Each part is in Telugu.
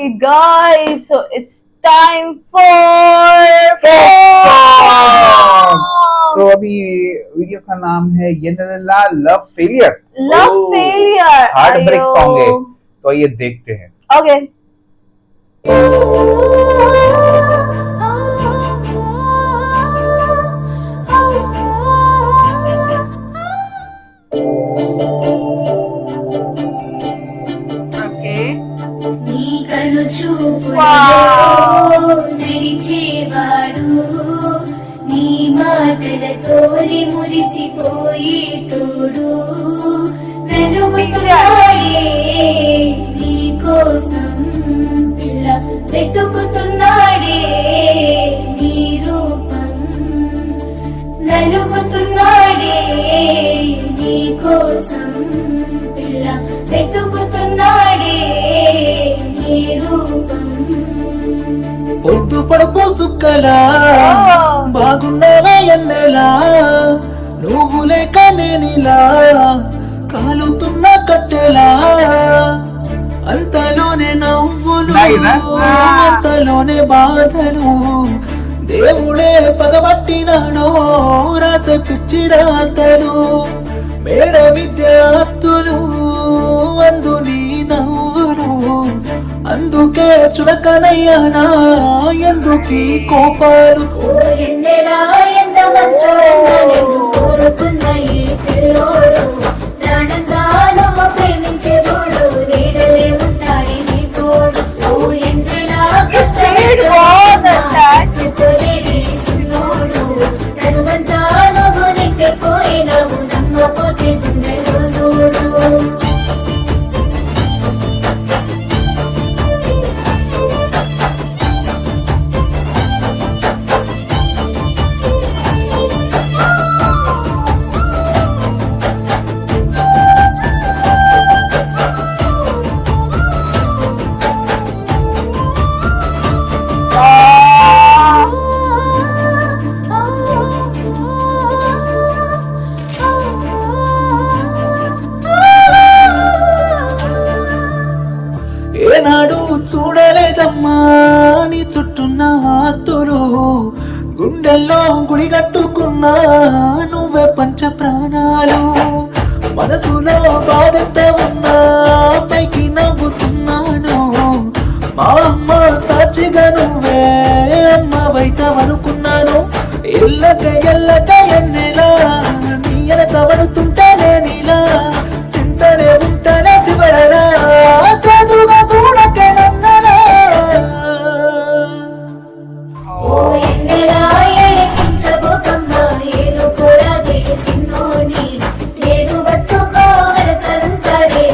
Hey guys, so it's time for So अभी वीडियो का नाम है ये नल्ला love failure. Heartbreak song है, तो ये देखते हैं। ओके నడిచేవాడు నీ మాటలతోనే మురిసిపోయేటోడు నలుగుతున్నాడే నీ కోసం పిల్ల వెతుకుతున్నాడే నీ రూపం నలుగుతున్నాడే నీ కోసం పిల్ల వెతుకుతున్నాడే నీ రూపం పొద్దు పడుపు సుక్కలా బాగున్నావా ఎన్నెలా నువ్వు లేక నేనిలా కాలుతున్న కట్టెలా అంతలోనే నవ్వులు అంతలోనే బాధలు దేవుడే పగబట్టినాడో రాసే పిచ్చి రాతలు మేడ విద్యాస్తులు అందు నీ నవ్వులు అందుకే చులకనయ్యానా ఎందుకీ కోపాలు ఎన్నెలా ఎంత మంచోడన్నా నిన్ను కోరుకున్న ఈ పిల్లోడు ప్రాణంగా నువ్వు ప్రేమించే చూడు నీడలే ఉంటాడే నీ తోడు ఓ ఎన్నెలా కష్టపడుకోలేడి సిన్నోడు తనువంతా నువ్వు నిండిపోయినావు నమ్మపోతే గుండెలో చూడు ఏనాడు చూడలేదమ్మా నీ చుట్టున్న ఆస్తులు గుండెల్లో గుడి కట్టుకున్నా నువ్వే పంచ ప్రాణాలు మనసులో బాధంత ఉన్నా పైకి నవ్వుతున్నాను మా అమ్మ సాక్షిగా నువ్వే అమ్మవైతావనుకున్నాను ఎల్లక ఎన్నెలా నీ ఎనక పడుతుంటే నేనిలా సింతనే ఉంటానే చివరలా సాధుగా చూడకే నన్నలా ఓ ఎన్నెలా ఏడిపించబోకమ్మా ఏదో కోరాదే సిన్నోని ఏదో పట్టుకోవలకనుంటాడే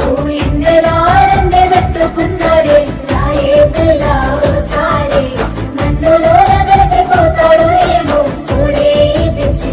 ఓ ఎన్నెలా రందే పెట్టుకున్నాడే రాయే పిల్ల ఓసారి నన్నులో కలిసిపోతాడు ఏమో చూడే పిచ్చి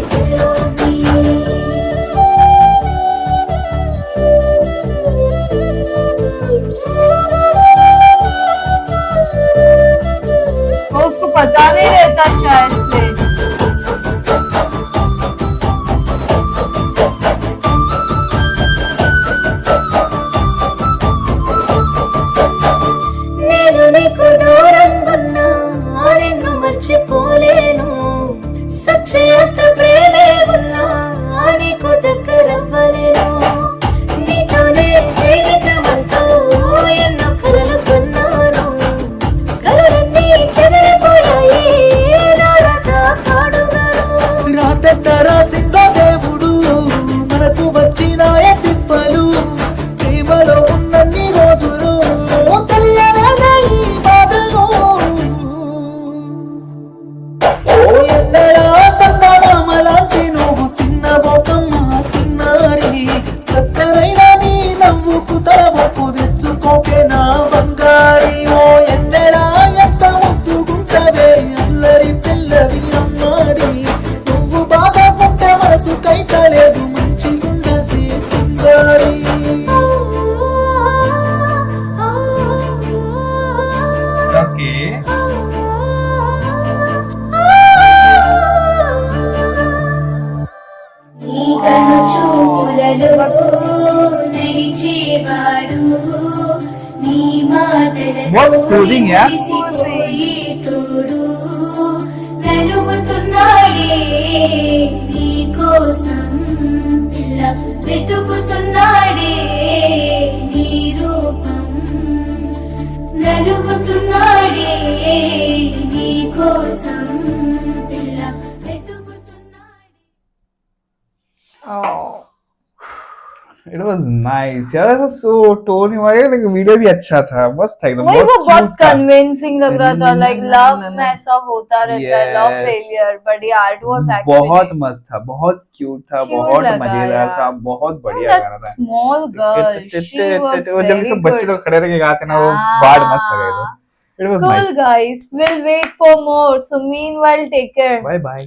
What soothing, yeah? మురిసిపోయి తోడు నలుగుతున్నాడే నీ కోసం పిల్ల వెతుకుతున్నాడే నీ రూపం నలుగుతున్నాడే నీ కోసం పిల్ల వెతుకుతున్నాడే. Oh. It was nice यार, ऐसा so टोन ही वाला, लेकिन वीडियो भी अच्छा था, मस्त था एकदम, वही वो बहुत cute था। कन्विंसिंग लग रहा था, लाइक लव में ऐसा होता रहता है, लव Yes. फेलियर, बट यार इट वाज एक्चुअली बहुत मस्त था, बहुत क्यूट था, Cute बहुत लगा मजेदार यार। था, बहुत बढ़िया that गाना था। small girl, she was वो जब ये very सब बच्चे good. लोग खड़े रह के गाते ना, वो हाँ। बाड़ मस्त लगा था। It was Cool nice. guys, we'll wait for more. So meanwhile, take care. Bye bye.